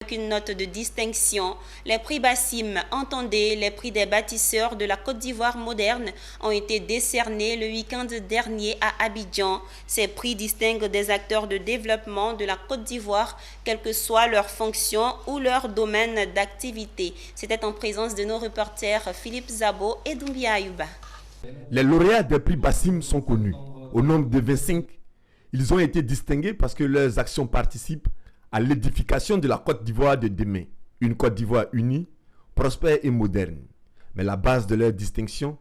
Avec une note de distinction, les prix Bassim, entendez, les prix des bâtisseurs de la Côte d'Ivoire moderne, ont été décernés le week-end dernier à Abidjan. Ces prix distinguent des acteurs de développement de la Côte d'Ivoire, quelle que soit leur fonction ou leur domaine d'activité. C'était en présence de nos reporters Philippe Zabo et Doumbia Ayouba. Les lauréats des prix Bassim sont connus. Au nombre de 25, ils ont été distingués parce que leurs actions participent à l'édification de la Côte d'Ivoire de demain. Une Côte d'Ivoire unie, prospère et moderne. Mais la base de leur distinction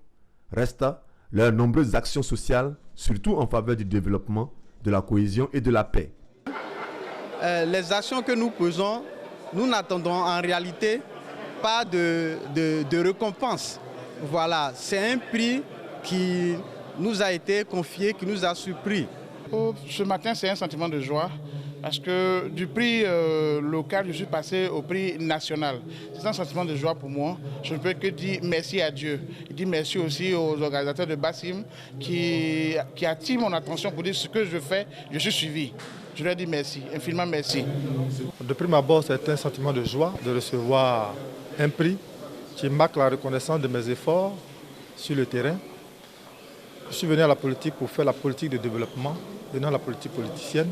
reste leurs nombreuses actions sociales, surtout en faveur du développement, de la cohésion et de la paix. Les actions que nous posons, nous n'attendons en réalité pas de récompense. Voilà, c'est un prix qui nous a été confié, qui nous a surpris. Ce matin, c'est un sentiment de joie parce que du prix local, je suis passé au prix national. C'est un sentiment de joie pour moi. Je ne peux que dire merci à Dieu. Je dis merci aussi aux organisateurs de Bassim qui attirent mon attention pour dire ce que je fais, je suis suivi. Je leur dis merci, infiniment merci. De prime abord, c'est un sentiment de joie de recevoir un prix qui marque la reconnaissance de mes efforts sur le terrain. Je suis venu à la politique pour faire la politique de développement et non la politique politicienne.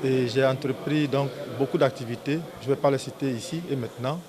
Et j'ai entrepris donc beaucoup d'activités. Je ne vais pas les citer ici et maintenant,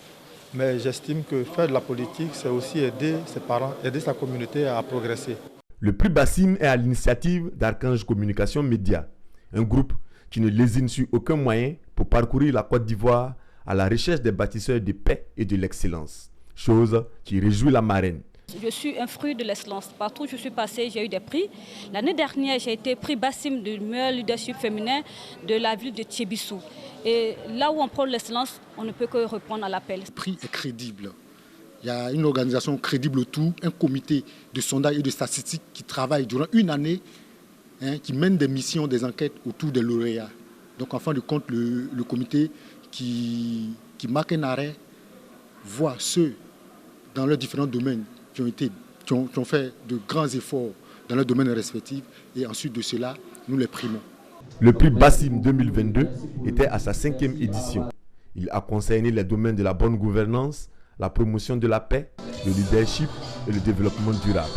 mais j'estime que faire de la politique, c'est aussi aider ses parents, aider sa communauté à progresser. Le prix Bassim est à l'initiative d'Archange Communication Média, un groupe qui ne lésine sur aucun moyen pour parcourir la Côte d'Ivoire à la recherche des bâtisseurs de paix et de l'excellence, chose qui réjouit la marraine. Je suis un fruit de l'excellence. Partout où je suis passée, j'ai eu des prix. L'année dernière, j'ai été prix Bassim du meilleur leadership féminin de la ville de Thiébissou. Et là où on prend l'excellence, on ne peut que répondre à l'appel. Le prix est crédible. Il y a une organisation crédible autour, un comité de sondage et de statistiques qui travaille durant une année, qui mène des missions, des enquêtes autour des lauréats. Donc en fin de compte, le comité qui marque un arrêt voit ceux dans leurs différents domaines qui ont fait de grands efforts dans leurs domaines respectifs et ensuite de cela, nous les primons. Le prix Bassim 2022 était à sa 5e édition. Il a concerné les domaines de la bonne gouvernance, la promotion de la paix, le leadership et le développement durable.